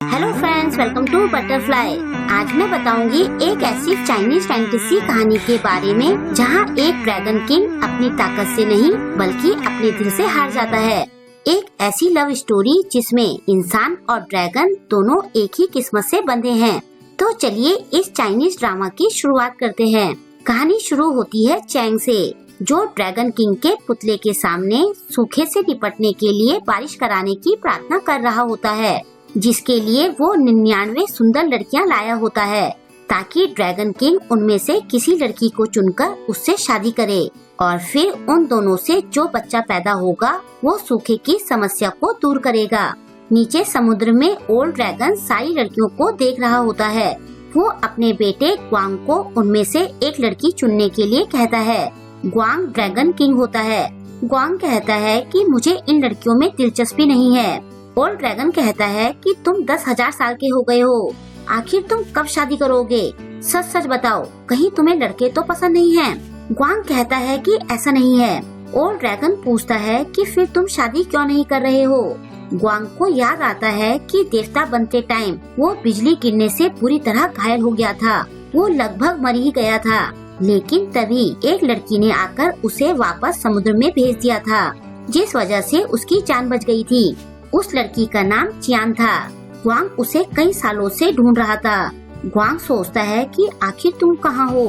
Hello friends, welcome to butterfly. आज मैं बताऊंगी एक ऐसी चाइनीज फैंटेसी कहानी के बारे में जहां एक ड्रैगन किंग अपनी ताकत से नहीं बल्कि अपने दिल से हार जाता है। एक ऐसी लव स्टोरी जिसमें इंसान और ड्रैगन दोनों एक ही किस्मत से बंधे हैं। तो चलिए इस चाइनीज ड्रामा की शुरुआत करते हैं। कहानी शुरू होती है चैंग से, जो ड्रैगन किंग के पुतले के सामने सूखे से निपटने के लिए बारिश कराने की प्रार्थना कर रहा होता है, जिसके लिए वो 99 सुंदर लड़कियां लाया होता है ताकि ड्रैगन किंग उनमें से किसी लड़की को चुनकर उससे शादी करे और फिर उन दोनों से जो बच्चा पैदा होगा वो सूखे की समस्या को दूर करेगा। नीचे समुद्र में ओल्ड ड्रैगन सारी लड़कियों को देख रहा होता है। वो अपने बेटे ग्वांग को उनमें से एक लड़की चुनने के लिए कहता है। ग्वांग ड्रैगन किंग होता है। ग्वांग कहता है कि मुझे इन लड़कियों में दिलचस्पी नहीं है। ओल्ड ड्रैगन कहता है कि तुम 10,000 साल के हो गए हो, आखिर तुम कब शादी करोगे? सच सच बताओ, कहीं तुम्हें लड़के तो पसंद नहीं हैं? ग्वांग कहता है कि ऐसा नहीं है। ओल्ड ड्रैगन पूछता है कि फिर तुम शादी क्यों नहीं कर रहे हो? ग्वांग को याद आता है कि देवता बनते टाइम वो बिजली गिरने से पूरी तरह घायल हो गया था। वो लगभग मर ही गया था, लेकिन तभी एक लड़की ने आकर उसे वापस समुद्र में भेज दिया था, जिस वजह से उसकी जान बच गई थी। उस लड़की का नाम चियान था। ग्वांग उसे कई सालों से ढूंढ रहा था। ग्वांग सोचता है कि आखिर तुम कहाँ हो?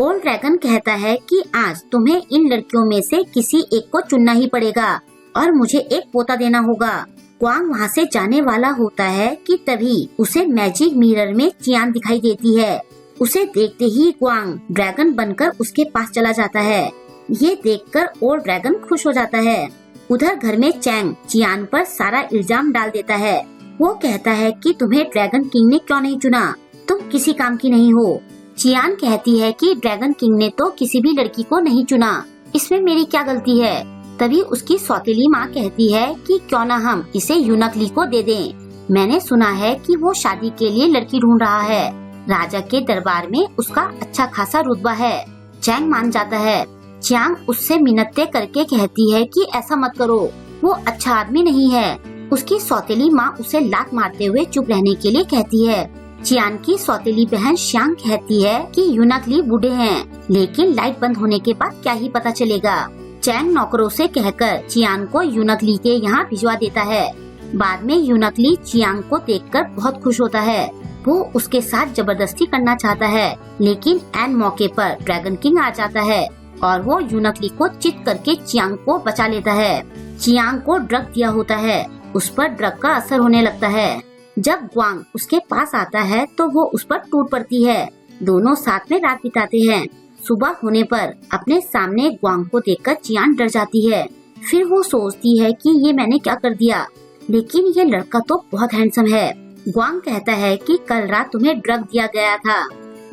ओल्ड ड्रैगन कहता है कि आज तुम्हें इन लड़कियों में से किसी एक को चुनना ही पड़ेगा और मुझे एक पोता देना होगा। ग्वांग वहाँ से जाने वाला होता है कि तभी उसे मैजिक मिरर में चियान दिखाई देती है। उसे देखते ही ग्वांग ड्रैगन बनकर उसके पास चला जाता है। ये देखकर ओल्ड ड्रैगन खुश हो जाता है। उधर घर में चैंग चियान पर सारा इल्जाम डाल देता है। वो कहता है कि तुम्हें ड्रैगन किंग ने क्यों नहीं चुना, तुम किसी काम की नहीं हो। चियान कहती है कि ड्रैगन किंग ने तो किसी भी लड़की को नहीं चुना, इसमें मेरी क्या गलती है? तभी उसकी सौतेली माँ कहती है कि क्यों न हम इसे यूनकली को दे दें। मैंने सुना है कि वो शादी के लिए लड़की ढूंढ रहा है। राजा के दरबार में उसका अच्छा खासा रुतबा है। चैंग मान जाता है। चियांग उससे मिन्नतें करके कहती है कि ऐसा मत करो, वो अच्छा आदमी नहीं है। उसकी सौतेली माँ उसे लात मारते हुए चुप रहने के लिए कहती है। चियान की सौतेली बहन श्यांग कहती है कि यूनकली बूढ़े हैं, लेकिन लाइट बंद होने के बाद क्या ही पता चलेगा। चैंग नौकरों से कहकर चियान को यूनकली के यहाँ भिजवा देता है। बाद में यूनकली चियांग को देखकर बहुत खुश होता है। वो उसके साथ जबरदस्ती करना चाहता है, लेकिन एन मौके पर ड्रैगन किंग आ जाता है और वो यूनकली को चित करके चियांग को बचा लेता है। चियांग को ड्रग दिया होता है, उस पर ड्रग का असर होने लगता है। जब ग्वांग उसके पास आता है तो वो उस पर टूट पड़ती है। दोनों साथ में रात बिताते हैं। सुबह होने पर अपने सामने ग्वांग को देखकर चियान डर जाती है। फिर वो सोचती है कि ये मैंने क्या कर दिया, लेकिन ये लड़का तो बहुत हैंडसम है। ग्वांग कहता है कि कल रात तुम्हें ड्रग दिया गया था,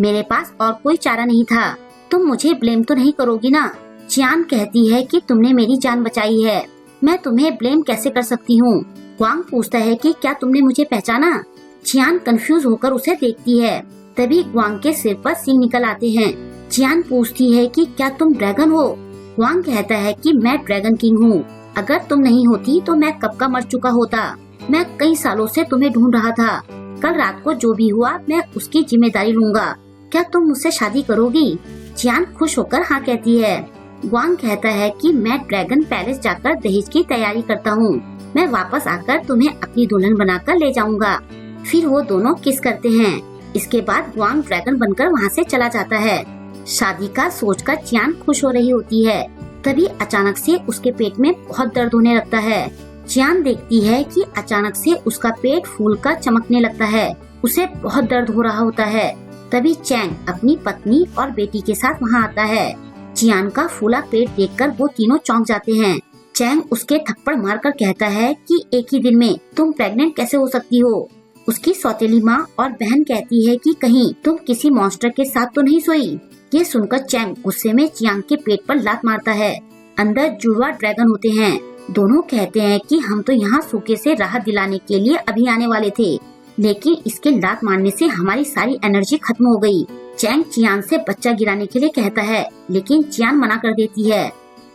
मेरे पास और कोई चारा नहीं था, तुम मुझे ब्लेम तो नहीं करोगी ना? चियान कहती है कि तुमने मेरी जान बचाई है, मैं तुम्हें ब्लेम कैसे कर सकती हूँ? ग्वांग पूछता है कि क्या तुमने मुझे पहचाना? चियान कंफ्यूज होकर उसे देखती है। तभी ग्वांग के सिर पर सींग निकल आते हैं। चियान पूछती है कि क्या तुम ड्रैगन हो? ग्वांग कहता है कि मैं ड्रैगन किंग हूँ, अगर तुम नहीं होती तो मैं कब का मर चुका होता। मैं कई सालों से तुम्हें ढूंढ रहा था। कल रात को जो भी हुआ मैं उसकी जिम्मेदारी लूंगा। क्या तुम मुझसे शादी करोगी? चियान खुश होकर हाँ कहती है। ग्वांग कहता है कि मैं ड्रैगन पैलेस जाकर दहेज की तैयारी करता हूँ, मैं वापस आकर तुम्हें अपनी दुल्हन बनाकर ले जाऊंगा। फिर वो दोनों किस करते हैं। इसके बाद ग्वांग ड्रैगन बनकर वहाँ से चला जाता है। शादी का सोचकर चियान खुश हो रही होती है। तभी अचानक से उसके पेट में बहुत दर्द होने लगता है। चियान देखती है कि अचानक से उसका पेट फूलकर चमकने लगता है। उसे बहुत दर्द हो रहा होता है। तभी चैंग अपनी पत्नी और बेटी के साथ वहाँ आता है। चियान का फूला पेट देखकर वो तीनों चौंक जाते हैं। चैंग उसके थप्पड़ मारकर कहता है कि एक ही दिन में तुम प्रेग्नेंट कैसे हो सकती हो? उसकी सौतेली माँ और बहन कहती है कि कहीं तुम किसी मॉन्स्टर के साथ तो नहीं सोई? ये सुनकर चैंग गुस्से में चियांग के पेट पर लात मारता है। अंदर जुड़वा ड्रैगन होते हैं। दोनों कहते हैं कि हम तो यहाँ सूखे से राहत दिलाने के लिए अभी आने वाले थे, लेकिन इसके लात मारने से हमारी सारी एनर्जी खत्म हो गई। चैंग चियान से बच्चा गिराने के लिए कहता है, लेकिन चियान मना कर देती है।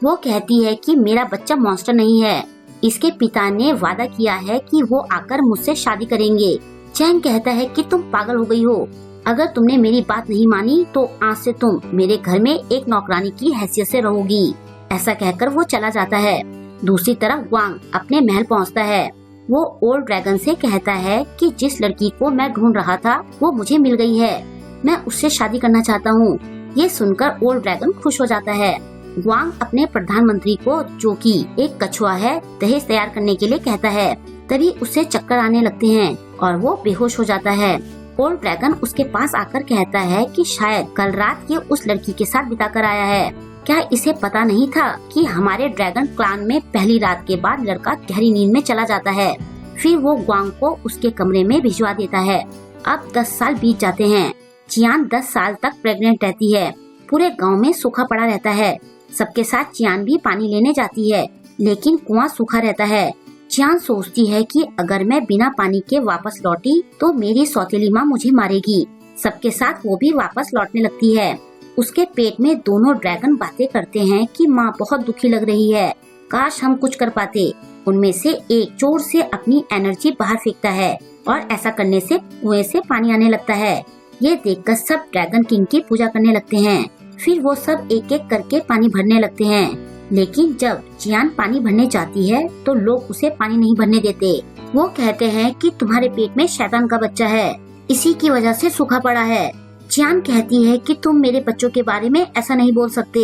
वो कहती है कि मेरा बच्चा मॉन्स्टर नहीं है, इसके पिता ने वादा किया है कि वो आकर मुझसे शादी करेंगे। चैंग कहता है कि तुम पागल हो गई हो। अगर तुमने मेरी बात नहीं मानी तो आज से तुम मेरे घर में एक नौकरानी की हैसियत से रहोगी। ऐसा कहकर वो चला जाता है। दूसरी तरफ ग्वांग अपने महल पहुंचता है। वो ओल्ड ड्रैगन से कहता है कि जिस लड़की को मैं ढूंढ रहा था वो मुझे मिल गई है। मैं उससे शादी करना चाहता हूँ। ये सुनकर ओल्ड ड्रैगन खुश हो जाता है। ग्वांग अपने प्रधानमंत्री को, जो कि एक कछुआ है, दहेज तैयार करने के लिए कहता है। तभी उसे चक्कर आने लगते हैं और वो बेहोश हो जाता है। ओल्ड ड्रैगन उसके पास आकर कहता है कि शायद कल रात ये उस लड़की के साथ बिता कर आया है। क्या इसे पता नहीं था कि हमारे ड्रैगन क्लान में पहली रात के बाद लड़का गहरी नींद में चला जाता है। फिर वो ग्वांग को उसके कमरे में भिजवा देता है। अब 10 साल बीत जाते हैं। चियान 10 साल तक प्रेग्नेंट रहती है। पूरे गांव में सूखा पड़ा रहता है। सबके साथ चियान भी पानी लेने जाती है, लेकिन कुआं सूखा रहता है। चियान सोचती है कि अगर मैं बिना पानी के वापस लौटी तो मेरी सौतेली माँ मुझे मारेगी। सबके साथ वो भी वापस लौटने लगती है। उसके पेट में दोनों ड्रैगन बातें करते हैं कि माँ बहुत दुखी लग रही है, काश हम कुछ कर पाते। उनमें से एक जोर से अपनी एनर्जी बाहर फेंकता है और ऐसा करने से कुएं से पानी आने लगता है। ये देखकर सब ड्रैगन किंग की पूजा करने लगते हैं। फिर वो सब एक एक करके पानी भरने लगते हैं। लेकिन जब चियान पानी भरने जाती है तो लोग उसे पानी नहीं भरने देते। वो कहते हैं कि तुम्हारे पेट में शैतान का बच्चा है, इसी की वजह से सूखा पड़ा है। चियान कहती है कि तुम मेरे बच्चों के बारे में ऐसा नहीं बोल सकते।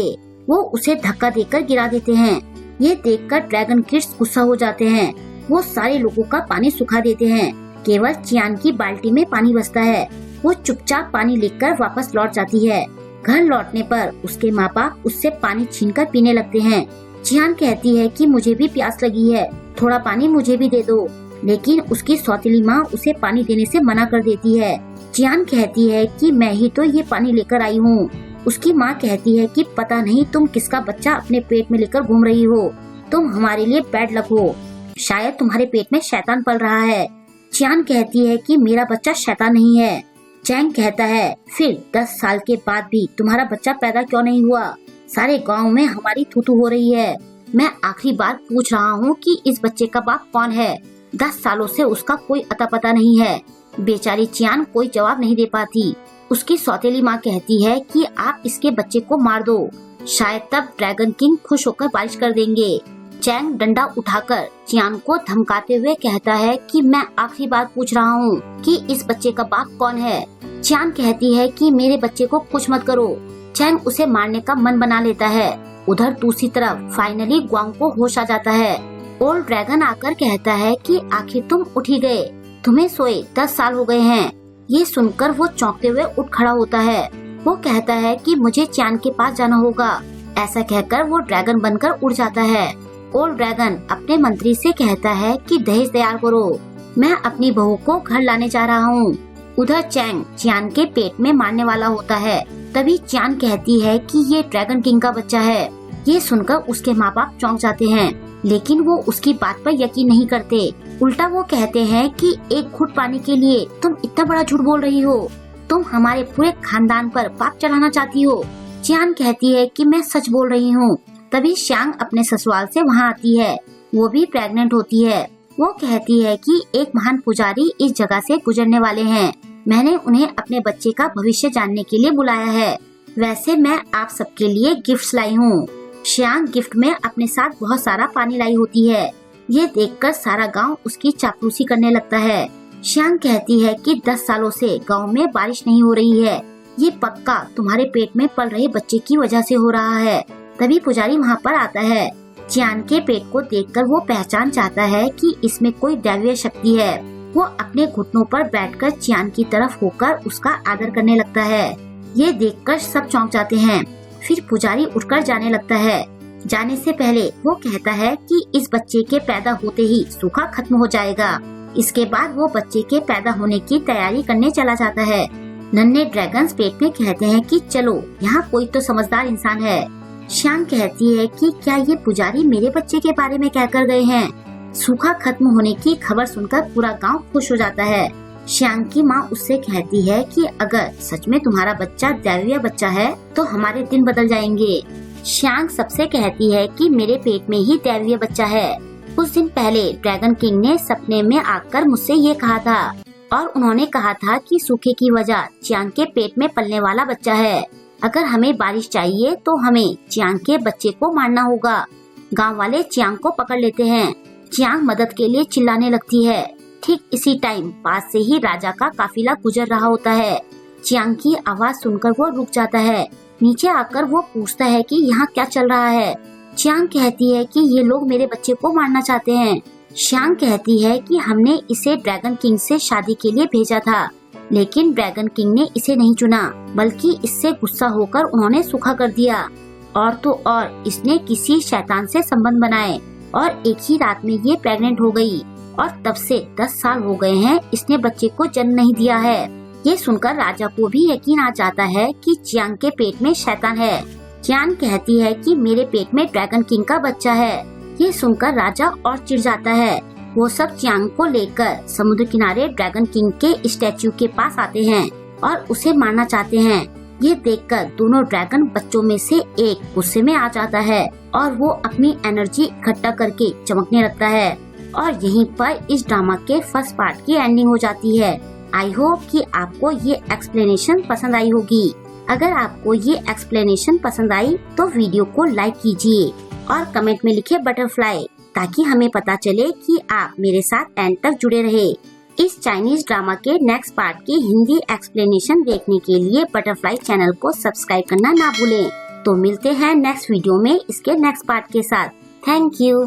वो उसे धक्का देकर गिरा देते हैं। ये देखकर ड्रैगन किड्स गुस्सा हो जाते हैं। वो सारे लोगों का पानी सुखा देते हैं। केवल चियान की बाल्टी में पानी बचता है। वो चुपचाप पानी लेकर वापस लौट जाती है। घर लौटने पर उसके माँ बाप उससे पानी छीनकर पीने लगते हैं। चियान कहती है कि मुझे भी प्यास लगी है, थोड़ा पानी मुझे भी दे दो। लेकिन उसकी सौतेली माँ उसे पानी देने से मना कर देती है। चियान कहती है कि मैं ही तो ये पानी लेकर आई हूँ। उसकी माँ कहती है कि पता नहीं तुम किसका बच्चा अपने पेट में लेकर घूम रही हो, तुम हमारे लिए बैड लक हो, शायद तुम्हारे पेट में शैतान पल रहा है। चियान कहती है कि मेरा बच्चा शैतान नहीं है। चैंग कहता है फिर 10 साल के बाद भी तुम्हारा बच्चा पैदा क्यों नहीं हुआ? सारे गांव में हमारी थूथू हो रही है। मैं आखिरी बार पूछ रहा हूँ कि इस बच्चे का बाप कौन है? 10 सालों से उसका कोई अता पता नहीं है। बेचारी चियान कोई जवाब नहीं दे पाती। उसकी सौतेली माँ कहती है कि आप इसके बच्चे को मार दो, शायद तब ड्रैगन किंग खुश होकर बारिश कर देंगे। चैंग डंडा उठाकर चियान को धमकाते हुए कहता है कि मैं आखिरी बार पूछ रहा हूँ कि इस बच्चे का बाप कौन है। चियान कहती है कि मेरे बच्चे को कुछ मत करो। चैंग उसे मारने का मन बना लेता है। उधर दूसरी तरफ फाइनली ग्वांग को होश आ जाता है। ओल्ड ड्रैगन आकर कहता है कि आखिर तुम उठ ही गए, तुम्हें सोए 10 साल हो गए हैं। ये सुनकर वो चौंकते हुए उठ खड़ा होता है। वो कहता है कि मुझे चियान के पास जाना होगा। ऐसा कहकर वो ड्रैगन बनकर उड़ जाता है। ओल्ड ड्रैगन अपने मंत्री से कहता है कि दहेज तैयार करो, मैं अपनी बहू को घर लाने जा रहा हूँ। उधर चैंग चियान के पेट में मारने वाला होता है। तभी चियान कहती है कि ये ड्रैगन किंग का बच्चा है। ये सुनकर उसके माँ बाप चौंक जाते हैं, लेकिन वो उसकी बात पर यकीन नहीं करते। उल्टा वो कहते हैं कि एक घूंट पानी के लिए तुम इतना बड़ा झूठ बोल रही हो, तुम हमारे पूरे खानदान पर पाप चढ़ाना चाहती हो। चियान कहती है कि मैं सच बोल रही हूँ। तभी श्यांग अपने ससुराल से वहाँ आती है। वो भी प्रेग्नेंट होती है। वो कहती है कि एक महान पुजारी इस जगह से गुजरने वाले हैं। मैंने उन्हें अपने बच्चे का भविष्य जानने के लिए बुलाया है। वैसे मैं आप सबके लिए गिफ्ट्स लाई हूँ। श्यांग गिफ्ट में अपने साथ बहुत सारा पानी लाई होती है। ये देखकर सारा गांव उसकी चापलूसी करने लगता है। श्यांग कहती है कि 10 सालों से गांव में बारिश नहीं हो रही है। ये पक्का तुम्हारे पेट में पल रहे बच्चे की वजह से हो रहा है। तभी पुजारी वहाँ पर आता है। चियान के पेट को देखकर वो पहचान चाहता है कि इसमें कोई दैवीय शक्ति है। वो अपने घुटनों पर बैठकर चियान की तरफ होकर उसका आदर करने लगता है। ये देखकर सब चौंक जाते हैं। फिर पुजारी उठकर जाने लगता है। जाने से पहले वो कहता है कि इस बच्चे के पैदा होते ही सूखा खत्म हो जाएगा। इसके बाद वो बच्चे के पैदा होने की तैयारी करने चला जाता है। नन्हे ड्रैगन्स पेट में कहते हैं कि चलो यहाँ कोई तो समझदार इंसान है। श्यांग कहती है कि क्या ये पुजारी मेरे बच्चे के बारे में कहकर गए हैं। सूखा खत्म होने की खबर सुनकर पूरा गांव खुश हो जाता है। श्यांग की माँ उससे कहती है कि अगर सच में तुम्हारा बच्चा दैवीय बच्चा है तो हमारे दिन बदल जाएंगे। श्यांग सबसे कहती है कि मेरे पेट में ही दैवीय बच्चा है। कुछ दिन पहले ड्रैगन किंग ने सपने में आकर मुझसे ये कहा था और उन्होंने कहा था कि सूखे की वजह चियांग के पेट में पलने वाला बच्चा है। अगर हमें बारिश चाहिए तो हमें चियांग के बच्चे को मारना होगा। गांव वाले चियांग को पकड़ लेते हैं। चियांग मदद के लिए चिल्लाने लगती है। ठीक इसी टाइम पास से ही राजा का काफिला गुजर रहा होता है। चियांग की आवाज सुनकर वो रुक जाता है। नीचे आकर वो पूछता है कि यहाँ क्या चल रहा है। चियांग कहती है कि ये लोग मेरे बच्चे को मारना चाहते हैं। चियांग कहती है कि हमने इसे ड्रैगन किंग से शादी के लिए भेजा था, लेकिन ड्रैगन किंग ने इसे नहीं चुना, बल्कि इससे गुस्सा होकर उन्होंने सूखा कर दिया। और तो और इसने किसी शैतान से संबंध बनाए और एक ही रात में ये प्रेग्नेंट हो गई और तब से 10 साल हो गए हैं इसने बच्चे को जन्म नहीं दिया है। ये सुनकर राजा को भी यकीन आ जाता है कि चियांग के पेट में शैतान है। चियांग कहती है कि मेरे पेट में ड्रैगन किंग का बच्चा है। ये सुनकर राजा और चिढ़ जाता है। वो सब चियांग को लेकर समुद्र किनारे ड्रैगन किंग के स्टैच्यू के पास आते हैं और उसे मारना चाहते हैं। ये देखकर दोनों ड्रैगन बच्चों में से एक गुस्से में आ जाता है और वो अपनी एनर्जी इकट्ठा करके चमकने लगता है। और यहीं पर इस ड्रामा के फर्स्ट पार्ट की एंडिंग हो जाती है। आई होप कि आपको ये एक्सप्लेनेशन पसंद आई होगी। अगर आपको ये एक्सप्लेनेशन पसंद आई तो वीडियो को लाइक कीजिए और कमेंट में लिखे बटरफ्लाई, ताकि हमें पता चले कि आप मेरे साथ एंड तक जुड़े रहे। इस चाइनीज ड्रामा के नेक्स्ट पार्ट की हिंदी एक्सप्लेनेशन देखने के लिए बटरफ्लाई चैनल को सब्सक्राइब करना ना भूलें। तो मिलते हैं नेक्स्ट वीडियो में इसके नेक्स्ट पार्ट के साथ। Thank you.